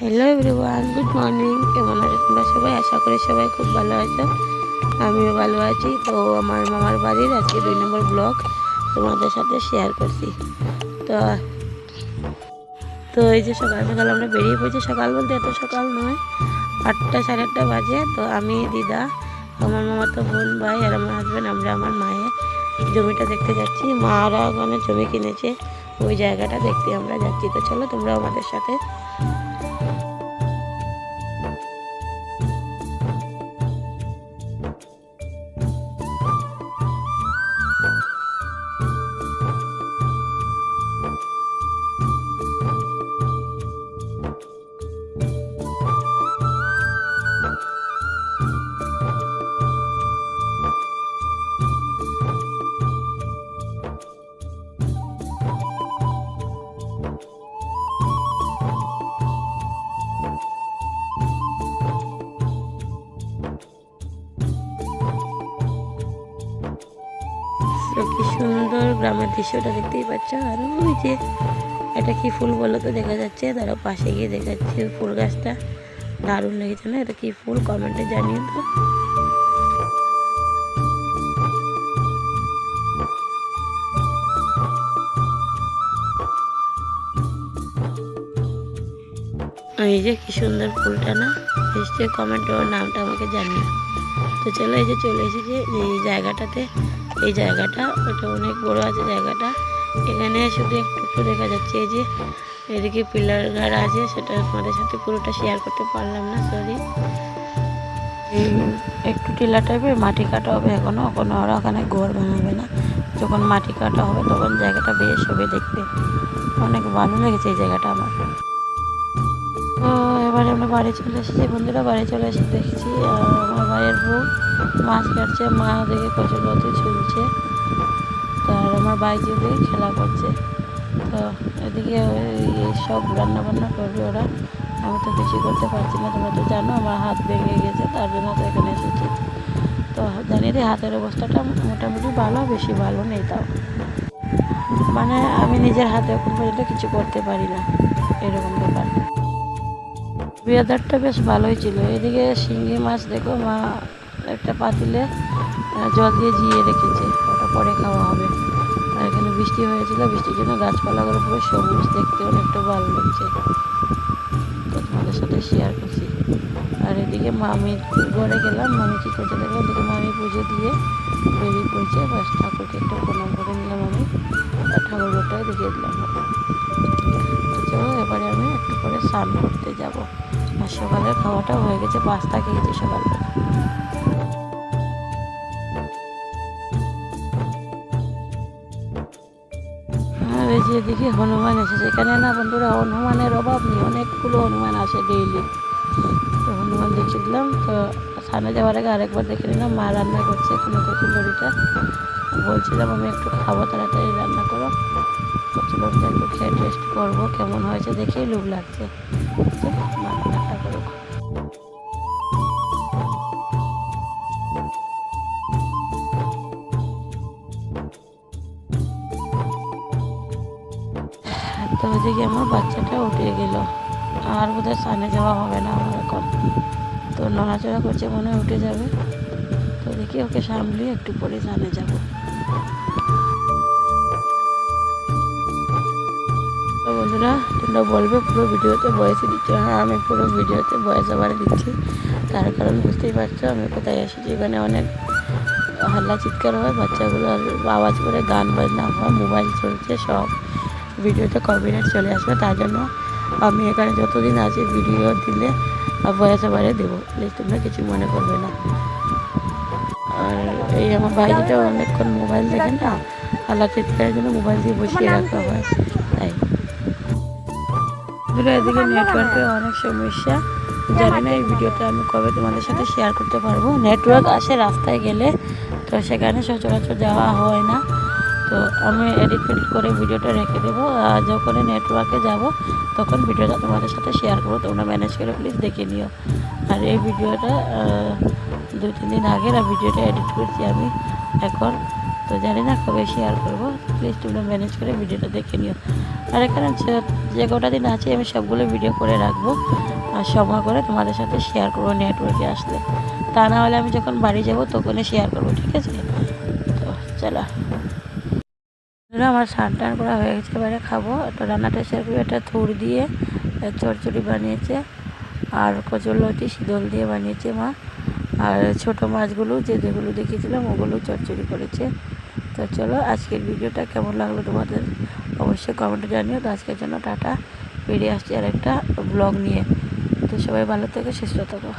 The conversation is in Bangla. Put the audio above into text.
Hello everyone, good morning. কেমন আছো তোমরা সবাই? আশা করি সবাই খুব ভালো আছো, আমিও ভালো আছি। তো আমার মামার বাড়ির আজকে 2 নম্বর ব্লগ তোমাদের সাথে শেয়ার করছি। তো তো এই যে সকাল সকাল আমরা বেরিয়ে পড়েছি। সকাল বলতে এত সকাল নয়, 8টা 8:30 বাজে। তো আমি, দিদা, আমার মামা তো বোন, ভাই আর আমার হাজব্যান্ড, আমরা আমার মায়ের জমিটা দেখতে যাচ্ছি। মারা ওখানে জমি কিনেছে, ওই জায়গাটা দেখতে আমরা যাচ্ছি। তো চলো তোমরাও আমাদের সাথে। তো কি সুন্দর গ্রামের দৃশ্যটা দেখতেই পাচ্ছ। আর ওই যে এটা কি ফুল বলো তো, দেখা যাচ্ছে। তারা পাশে গিয়ে দেখাচ্ছে ফুল গাছটা, দারুণ লেগেছে না? এটা কি ফুল কমেন্টে জানিও তো। এই যে কি সুন্দর ফুলটা না, নিশ্চয়ই কমেন্টে ওর নামটা আমাকে জানিও। তো চলো, এই যে চলে এসেছি এই জায়গাটাতে। এই জায়গাটা ওটা অনেক বড় আছে জায়গাটা। এখানে শুধু একটু দেখা যাচ্ছে। এই যে এদিকে পিলার গাড়া আছে, সেটা তোমাদের সাথে পুরোটা শেয়ার করতে পারলাম না, সরি। একটু টিলা টাইপের মাটি কাটা হবে এখনো ওরা ওখানে ঘর বানাবে না। যখন মাটি কাটা হবে তখন জায়গাটা বেশ হবে দেখতে। অনেক ভালো লেগেছে এই জায়গাটা আমার। তো এবারে আমরা বাড়ি চলে এসেছি বন্ধুরা। বাড়ি চলে এসে দেখছি আমার ভাইয়ের বউ মাছ কাটছে, মা ওদিকে কচুলতি ঝুলছে, তার আমার ভাই যদি খেলা করছে। তো এদিকে সব রান্না বান্না করবে ওরা। আমি তো কিছু করতে পারছি না, তোমরা তো জানো আমার হাত ভেঙে গেছে, তার জন্য তো এখানে এসেছি। তো জানি রে হাতের অবস্থাটা মোটামুটি ভালো, বেশি ভালো নেই তাও। মানে আমি নিজের হাতে এখন পর্যন্ত কিছু করতে পারি না, এরকম ব্যাপার। ওয়েদারটা বেশ ভালোই ছিল। এদিকে শিঙ্গি মাছ দেখো, মা একটা পাতিলে জল দিয়ে জিয়ে রেখেছে, ওটা পরে খাওয়া হবে। আর এখানে বৃষ্টি হয়েছিল, বৃষ্টির জন্য গাছপালাগুলো পুরো সবুজ, দেখতে অনেকটা ভালো লাগছে। তো তোমাদের সাথে শেয়ার করছি। আর এদিকে মামির ঘরে গেলাম। মামি কী করছে দেখো, ওদিকে মামি পুজো দিয়ে বেরিয়ে পড়ছে। বাস ঠাকুরকে একটু প্রণাম করে নিলাম আমি, আর ঠাকুর ঘরটাও দেখিয়ে দিলাম। তো চলো এবারে আমি একটু পরে স্নান করতে যাব। আর সকালের খাওয়াটাও হয়ে গেছে, পাস্তা খেয়েছি সকালবেলা। আর এই যে এদিকে হনুমান এসেছে। এখানে না বন্ধুরা, হনুমানের অভাব নেই, অনেকগুলো হনুমান আসে ডেইলি। তো হনুমান দেখে দিলাম। তো স্নানে যাওয়ার আগে আরেকবার দেখে নিলাম মা রান্না করছে কোনো কচুলরিটা। বলছিলাম আমি একটু খাবো, তাড়াতাড়ি রান্না করো। কচুলরিটা একটু খেয়ে টেস্ট করবো কেমন হয়েছে, দেখেই লোভ লাগছে। মা রান্নাটা করুক। তো ওইদিকে আমার বাচ্চাটা উঠে গেল, আর বোধহয় স্নানে যাওয়া হবে না আমার এখন। তো নড়াচড়া করছে, মনে হয় উঠে যাবে। তো দেখি ওকে সামলিয়ে একটু পরে স্নানে যাবো। তো বন্ধুরা, তোমরা বলবে পুরো ভিডিওতে ভয়েসে দিচ্ছ। হ্যাঁ, আমি পুরো ভিডিওতে ভয়েস ওভারে দিচ্ছি। তার কারণ বুঝতেই পারছো আমি কোথায় এসেছি। এখানে অনেক হাল্লা চিৎকার হয়, বাচ্চাগুলো আওয়াজ করে গান বাজনা হয়, মোবাইল চলছে, সব ভিডিওতে কপিরাইট চলে আসবে। তার জন্য আমি এখানে যতদিন আছি ভিডিও দিলে ভয়েস ওভারে দেবো, প্লিজ তোমরা কিছু মনে করবে না। আর এই আমার ভাইজিটা অনেকক্ষণ মোবাইল দেখে না, হাল্লা চিৎকারের জন্য মোবাইল দিয়ে বসিয়ে রাখা হয়, তাই। এদিকে নেটওয়ার্কের অনেক সমস্যা, জানি না এই ভিডিওটা আমি কবে তোমাদের সাথে শেয়ার করতে পারবো। নেটওয়ার্ক আসে রাস্তায় গেলে, তো সেখানে সচরাচর যাওয়া হয় না। তো আমি এডিট করে ভিডিওটা রেখে দেবো, আর যখন নেটওয়ার্কে যাব তখন ভিডিওটা তোমাদের সাথে শেয়ার করবো। তোমরা ম্যানেজ করে প্লিজ দেখে নিও। আর এই ভিডিওটা 2-3 দিন আগের ভিডিওটা এডিট করছি আমি এখন। তো জানি না কবে শেয়ার করবো, প্লিজ তোমরা ম্যানেজ করে ভিডিওটা দেখে নিও। আর এখানে যে কটা দিন আছে আমি সবগুলো ভিডিও করে রাখবো, আর সময় করে তোমাদের সাথে শেয়ার করবো নেটওয়ার্কে আসলে। তা না হলে আমি যখন বাড়ি যাব তখনই শেয়ার করবো, ঠিক আছে? তো চলো, আমার স্নান টান করা হয়ে গেছে, এবারে খাবো। তো রান্নাটা শেয়ার করবো। এটা থুর দিয়ে চচ্চড়ি বানিয়েছে, আর কচুরলতি শীতল দিয়ে বানিয়েছে মা। আর ছোটো মাছগুলো যেগুলো দেখিয়েছিলাম ওগুলো চচ্চড়ি করেছে। তো চলো, আজকের ভিডিওটা কেমন লাগলো তোমাদের অবশ্যই কমেন্টে জানিও। তো আজকের জন্য টাটা, বেরিয়ে আসছি আর একটা ব্লগ নিয়ে। তো সবাই ভালো থেকো, সুস্থ থাকো।